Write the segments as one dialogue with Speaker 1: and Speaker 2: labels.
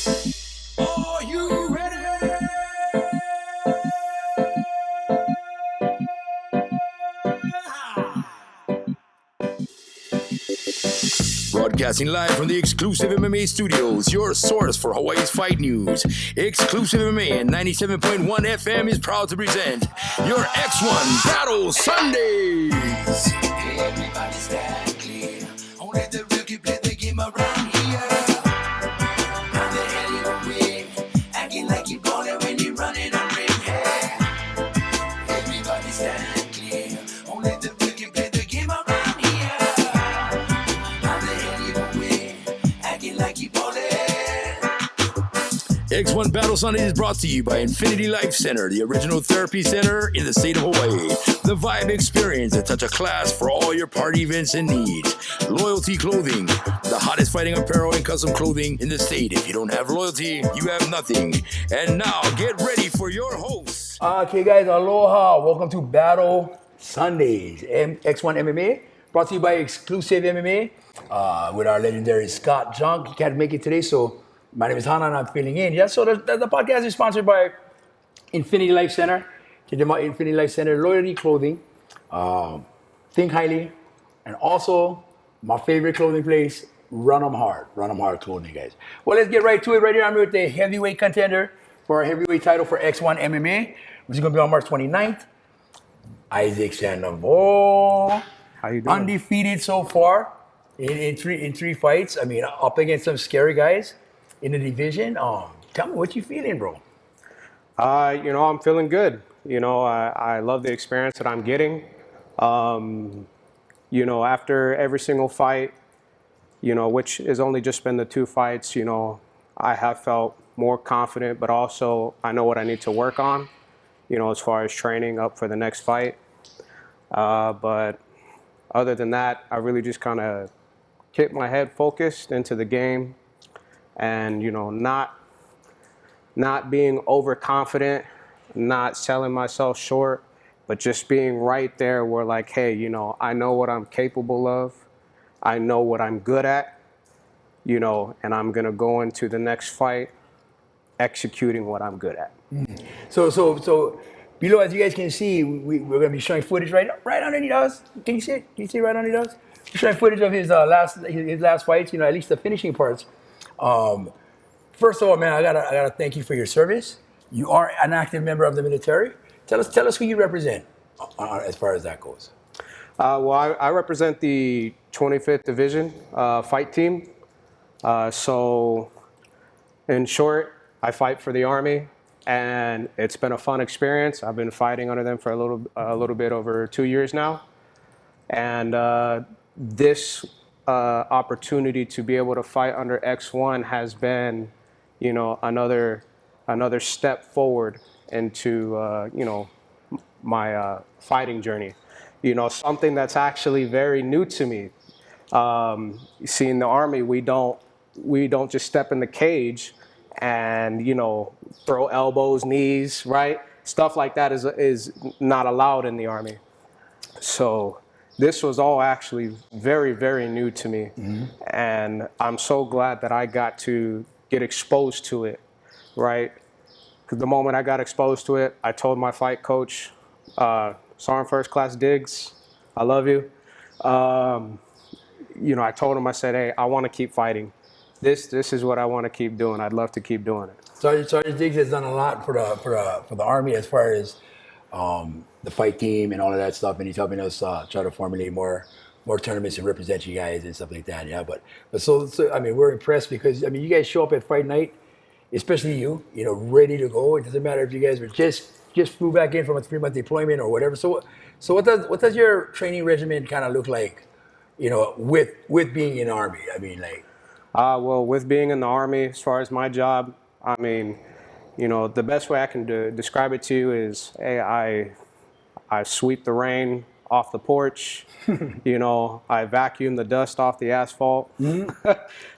Speaker 1: Are you ready? Broadcasting live from the Exclusive MMA studios, your source for Hawaii's fight news. Exclusive MMA and 97.1 FM is proud to present your X1 Battle Sundays. Everybody stand clear. Only the real can play the game around here. How the hell you gonna win? Acting like you ballin' when you running on ring hair. Everybody stand clear. Only the real can play the game around here. How the hell you gonna win? Acting like you ballin'. X1 Battle Sunday is brought to you by Infinity Life Center, the original therapy center in the state of Hawaii. The Vibe Experience, a touch of class for all your party events and needs. Loyalty Clothing, the hottest fighting apparel and custom clothing in the state. If you don't have loyalty, you have nothing. And now, get ready for your hosts.
Speaker 2: Okay, guys, aloha. Welcome to Battle Sundays, X1 MMA, brought to you by Exclusive MMA with our legendary Scott Junk. He can't make it today, so my name is Hana and I'm filling in. Yeah, so the podcast is sponsored by Infinity Life Center. Check them out, Infinity Life Center, Loyalty Clothing, Think Highly, and also my favorite clothing place, Run 'em Hard Clothing, guys. Well, let's get right to it. Right here, I'm here with the heavyweight contender for our heavyweight title for X1 MMA, which is going to be on March 29th. Isaac Sandoval.
Speaker 3: How you doing?
Speaker 2: Undefeated so far in three fights. I mean, up against some scary guys in the division. Tell me what you feeling, bro.
Speaker 3: I'm feeling good. I love the experience that I'm getting. After every single fight, which has only just been the two fights, I have felt more confident, but also I know what I need to work on, as far as training up for the next fight. But other than that, I really just kind of kept my head focused into the game and, not being overconfident, not selling myself short, but just being right there where like, hey, I know what I'm capable of. I know what I'm good at, and I'm going to go into the next fight executing what I'm good at.
Speaker 2: Mm-hmm. So below, as you guys can see, we're going to be showing footage right underneath us. Can you see it? Can you see it right underneath us? We're showing footage of his last fights, at least the finishing parts. First of all, man, I gotta thank you for your service. You are an active member of the military. Tell us who you represent as far as that goes.
Speaker 3: I represent the 25th Division fight team. So, in short, I fight for the Army, and it's been a fun experience. I've been fighting under them for a little bit over 2 years now, and this opportunity to be able to fight under X1 has been, another step forward into, my fighting journey. Something that's actually very new to me. You see, in the Army, we don't just step in the cage and, throw elbows, knees, right? Stuff like that is not allowed in the Army. So this was all actually very, very new to me. Mm-hmm. And I'm so glad that I got to get exposed to it, right? Because the moment I got exposed to it, I told my fight coach, Sergeant First Class Diggs, I love you. I told him, I said, hey, I want to keep fighting. This is what I want to keep doing. I'd love to keep doing it.
Speaker 2: Sergeant Diggs has done a lot for the Army as far as the fight team and all of that stuff, and he's helping us try to formulate more tournaments and represent you guys and stuff like that. Yeah, but so I mean, we're impressed because you guys show up at fight night, especially you ready to go. It doesn't matter if you guys were just flew back in from a 3-month deployment or whatever. So what does your training regimen kind of look like, with being in the Army? I mean, like.
Speaker 3: Well, with being in the Army, as far as my job, I mean, the best way I can describe it to you is, hey, I sweep the rain off the porch. I vacuum the dust off the asphalt. Mm-hmm.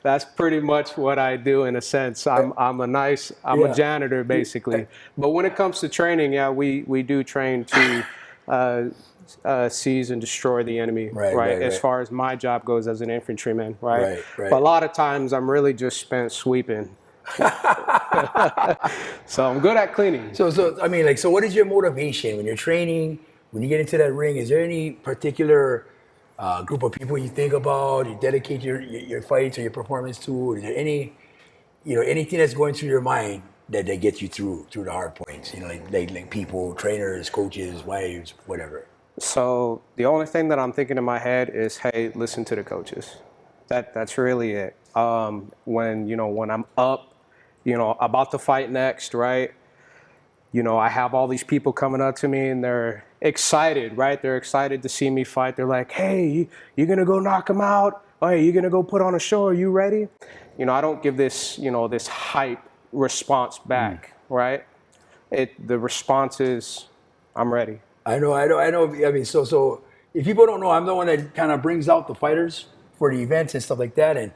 Speaker 3: That's pretty much what I do in a sense. I'm a janitor basically. But when it comes to training, we do train to seize and destroy the enemy, right? As far as my job goes as an infantryman, right? But a lot of times I'm really just spent sweeping, So I'm good at cleaning.
Speaker 2: So I mean, like, so what is your motivation when you're training? When you get into that ring, is there any particular group of people you think about, you dedicate your fights or your performance to? Is there any, anything that's going through your mind that gets you through the hard points? Like people, trainers, coaches, wives, whatever.
Speaker 3: So the only thing that I'm thinking in my head is, hey, listen to the coaches. That's really it. When I'm up, about to fight next, right? I have all these people coming up to me and they're excited, right? They're excited to see me fight. They're like, hey, you're going to go knock him out? Oh, hey, you're going to go put on a show? Are you ready? I don't give this, this hype response back, right? The response is, I'm ready.
Speaker 2: I know. I mean, so if people don't know, I'm the one that kind of brings out the fighters for the events and stuff like that. And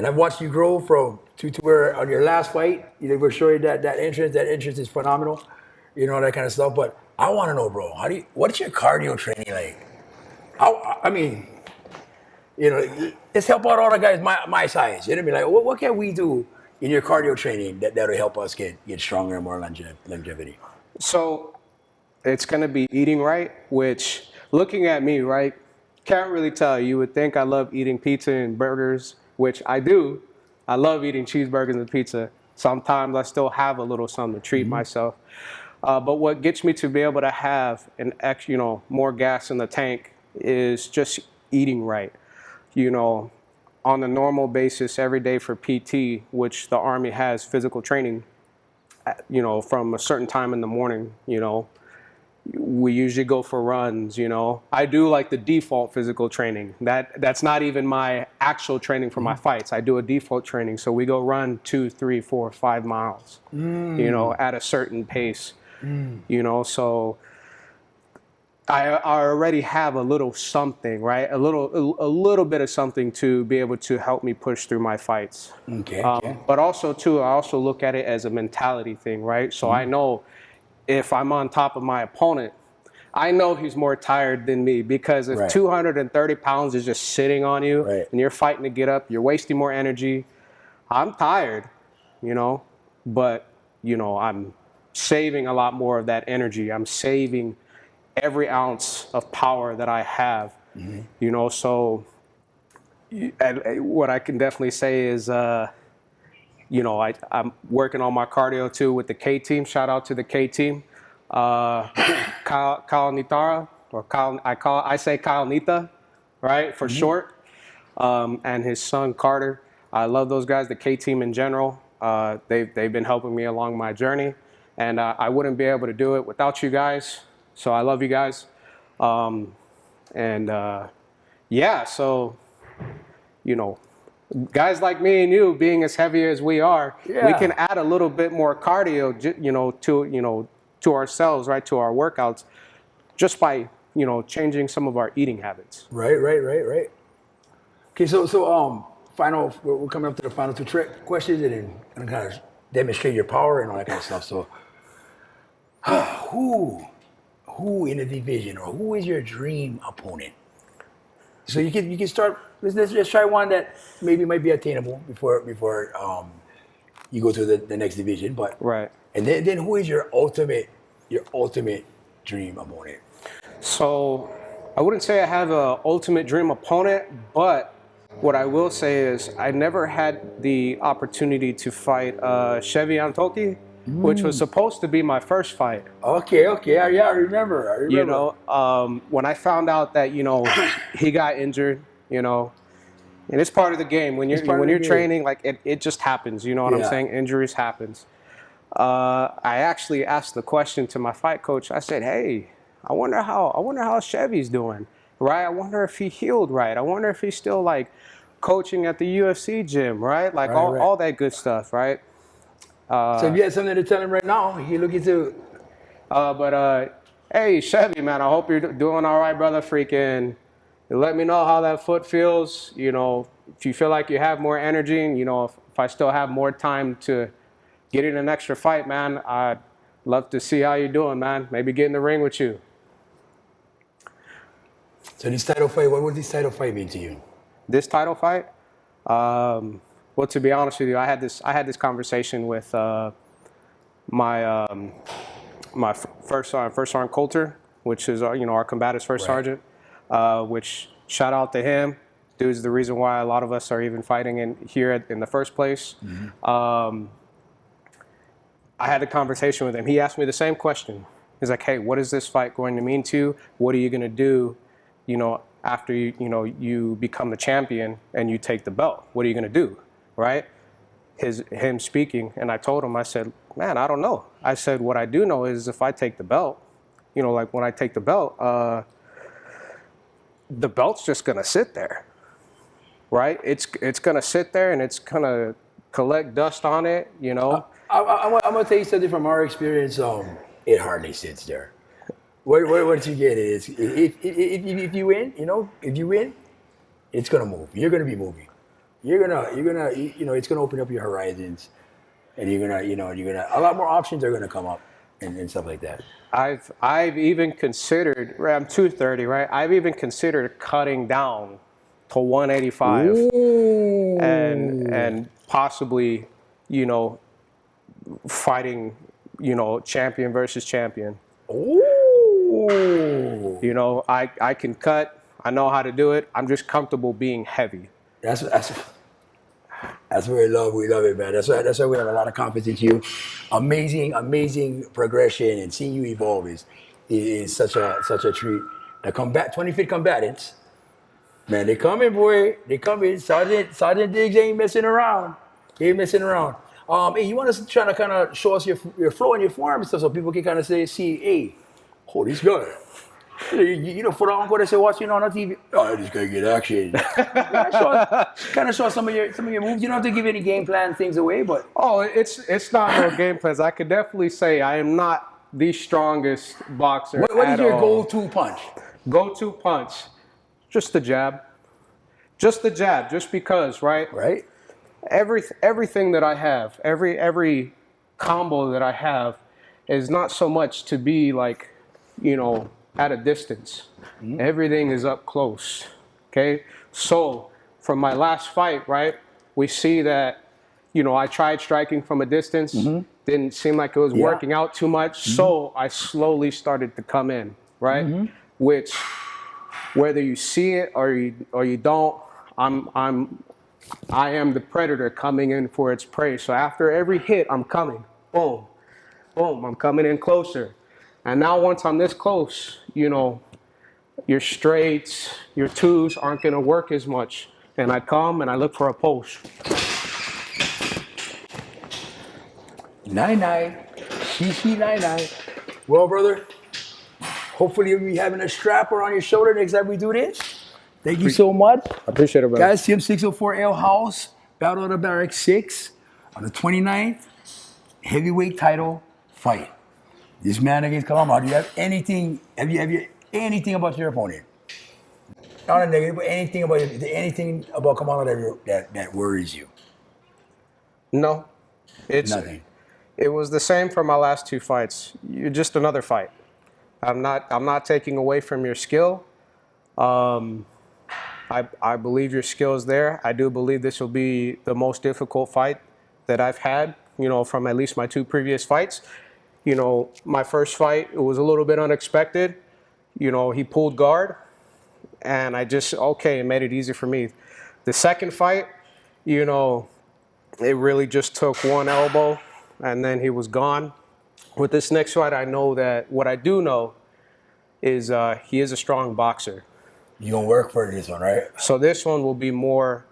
Speaker 2: I've watched you grow from to where on your last fight, were showing that entrance. That entrance is phenomenal, that kind of stuff. But I want to know, bro, what is your cardio training like? I mean, let's help out all the guys my size. You know what I mean? Like, what can we do in your cardio training that'll help us get stronger and more longevity?
Speaker 3: So it's going to be eating right, which looking at me, right, can't really tell. You would think I love eating pizza and burgers, which I do. I love eating cheeseburgers and pizza. Sometimes I still have a little something to treat myself. But what gets me to be able to have more gas in the tank is just eating right. On a normal basis every day for PT, which the Army has physical training, from a certain time in the morning, we usually go for runs, I do like the default physical training. That's not even my actual training for my fights. I do a default training. So we go run 2, 3, 4, 5 miles, at a certain pace, so I already have a little something, right? A little bit of something to be able to help me push through my fights.
Speaker 2: Okay.
Speaker 3: But also too, I also look at it as a mentality thing, right? So I know if I'm on top of my opponent, I know he's more tired than me, because if 230 pounds is just sitting on you and you're fighting to get up, you're wasting more energy. I'm tired, but, I'm saving a lot more of that energy. I'm saving every ounce of power that I have, so what I can definitely say is, I'm working on my cardio too with the K team. Shout out to the K team. Kyle Nitara, or I say Kyle Nita, right, for short, and his son Carter. I love those guys, the K team in general. They've been helping me along my journey, and I wouldn't be able to do it without you guys. So I love you guys. So, guys like me and you, being as heavy as we are, we can add a little bit more cardio, to ourselves, right, to our workouts, just by, changing some of our eating habits.
Speaker 2: Right. Okay, so final. We're coming up to the final 2 trick questions, and then kind of demonstrate your power and all that kind of stuff. So, who in the division, or who is your dream opponent? So you can start. Let's just try one that maybe might be attainable before you go to the next division. But and then who is your ultimate dream opponent? So
Speaker 3: I wouldn't say I have an ultimate dream opponent, but what I will say is I never had the opportunity to fight Chevy Antoki, which was supposed to be my first fight.
Speaker 2: Okay, yeah, I remember.
Speaker 3: When I found out that he got injured, and it's part of the game. When you're training, like it just happens. You know what I'm saying? Injuries happens. I actually asked the question to my fight coach. I said, "Hey, I wonder how Chevy's doing, right? I wonder if he healed right. I wonder if he's still like coaching at the UFC gym, right? Like all that good stuff, right?"
Speaker 2: So if you had something to tell him right now, he look into.
Speaker 3: Hey Chevy, man, I hope you're doing all right, brother. Freaking, let me know how that foot feels. If you feel like you have more energy, and if I still have more time to get in an extra fight, man, I'd love to see how you're doing, man. Maybe get in the ring with you.
Speaker 2: So this title fight, what would this title fight mean to you?
Speaker 3: This title fight? Well, Well, to be honest with you, I had this conversation with my my first sergeant Coulter, which is our combative first sergeant. Which shout out to him. Dude's the reason why a lot of us are even fighting in the first place. I had a conversation with him. He asked me the same question. He's like, "Hey, what is this fight going to mean to you? What are you going to do, after you become the champion and you take the belt? What are you going to do?" Right? Him speaking, and I told him, I said, "Man, I don't know." I said, "What I do know is if I take the belt, like when I take the belt, the belt's just going to sit there, right? It's going to sit there and it's going to collect dust on it,
Speaker 2: I'm gonna tell you something from our experience. It hardly sits there. What you get is if you win, if you win, it's gonna move. You're gonna be moving. You're gonna it's gonna open up your horizons, and you're gonna a lot more options are gonna come up and stuff like that.
Speaker 3: I've even considered, I'm 230, right? I've even considered cutting down to 185.
Speaker 2: Ooh.
Speaker 3: and possibly, fighting, champion versus champion.
Speaker 2: Ooh.
Speaker 3: I can cut. I know how to do it. I'm just comfortable being heavy.
Speaker 2: That's what we love it, man. That's why we have a lot of confidence in you. Amazing progression, and seeing you evolve is such a treat. The 25th combatants, man, they coming, boy. They coming. Sergeant Diggs ain't messing around. He ain't messing around. Hey, you want to try to kind of show us your flow and your form and stuff, so people can kind of see, hey, oh, this guy. For the uncle that say watching on TV, oh, this guy get action. kind of show some of your moves. You don't have to give any game plan things away, but
Speaker 3: it's not no game plans. I could definitely say I am not the strongest boxer.
Speaker 2: What is your go-to punch?
Speaker 3: Go-to punch, just the jab. Just the jab, just because, right?
Speaker 2: Right.
Speaker 3: Everything that I have, every combo that I have, is not so much to be like, at a distance. Everything is up close. Okay. So from my last fight, right, we see that, I tried striking from a distance, didn't seem like it was working out too much. So I slowly started to come in, right? Which, whether you see it or you don't, I am the predator coming in for its prey. So after every hit, I'm coming, boom, boom, I'm coming in closer. And now once I'm this close, your straights, your twos aren't going to work as much. And I come and I look for a post.
Speaker 2: 9-9. CC 9-9. Well, brother, hopefully you'll be having a strapper on your shoulder next time we do this. Thank you so much.
Speaker 3: I appreciate it, brother.
Speaker 2: Guys, Team 604L House, Battle of the Barracks 6 on the 29th, heavyweight title fight. This man against Kalama. Do you have anything? Have you anything about your opponent? Not a negative, but anything about Kamala that worries you?
Speaker 3: No, it's
Speaker 2: nothing.
Speaker 3: It was the same for my last two fights. You're just another fight. I'm not taking away from your skill. I believe your skill is there. I do believe this will be the most difficult fight that I've had, from at least my two previous fights. My first fight, it was a little bit unexpected. He pulled guard, and it made it easy for me. The second fight, it really just took one elbow, and then he was gone. With this next fight, I know that what I do know is he is a strong boxer.
Speaker 2: You're going to work for this one, right?
Speaker 3: So this one will be more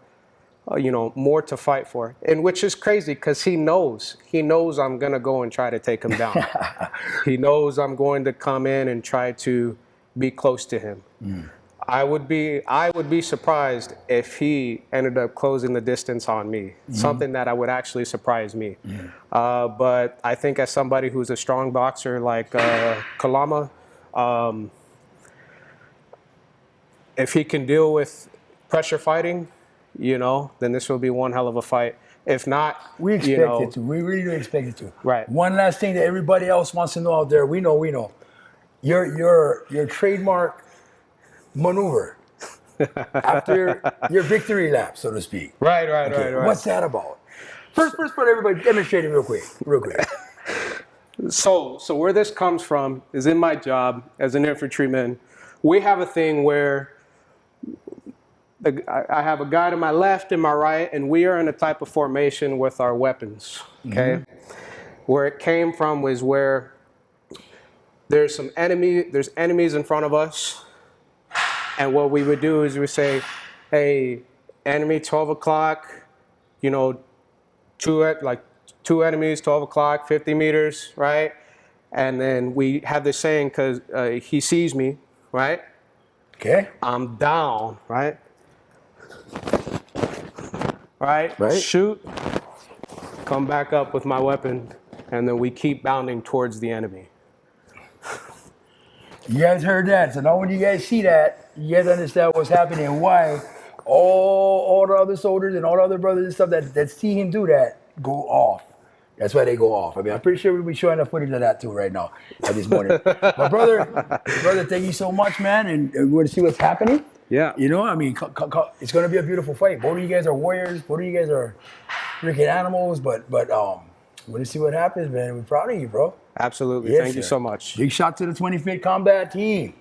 Speaker 3: more to fight for, and which is crazy because he knows I'm gonna go and try to take him down. He knows I'm going to come in and try to be close to him. I would be surprised if he ended up closing the distance on me. Something that would actually surprise me. But I think as somebody who's a strong boxer like Kalama, if he can deal with pressure fighting, then this will be one hell of a fight. If not,
Speaker 2: we expect it to. We really do expect it to.
Speaker 3: Right.
Speaker 2: One last thing that everybody else wants to know out there. We know. Your trademark maneuver. after your victory lap, so to speak.
Speaker 3: Right.
Speaker 2: What's that about? First, for everybody, demonstrate it real quick.
Speaker 3: So where this comes from is in my job as an infantryman. We have a thing where I have a guy to my left and my right, and we are in a type of formation with our weapons. Okay, where it came from was where there's enemies in front of us, and what we would do is we say, "Hey, enemy, 12 o'clock, you know, two enemies, 12 o'clock, 50 meters, right?" And then we have this saying because he sees me, right?
Speaker 2: Okay.
Speaker 3: I'm down, right? Right? Shoot, come back up with my weapon, and then we keep bounding towards the enemy.
Speaker 2: You guys heard that. So now when you guys see that, you guys understand what's happening and why all the other soldiers and all the other brothers and stuff that see him do that go off. That's why they go off. I mean, I'm pretty sure we'll be showing enough footage of that too right now at this morning. But brother, thank you so much, man. And we're going to see what's happening.
Speaker 3: Yeah.
Speaker 2: You know, I mean, it's going to be a beautiful fight. Both of you guys are warriors. Both of you guys are freaking animals. But we're going to see what happens, man. We're proud of you, bro.
Speaker 3: Absolutely.
Speaker 2: Yes,
Speaker 3: Thank you
Speaker 2: sir.
Speaker 3: so much.
Speaker 2: Big shot to the 25th Combat Team.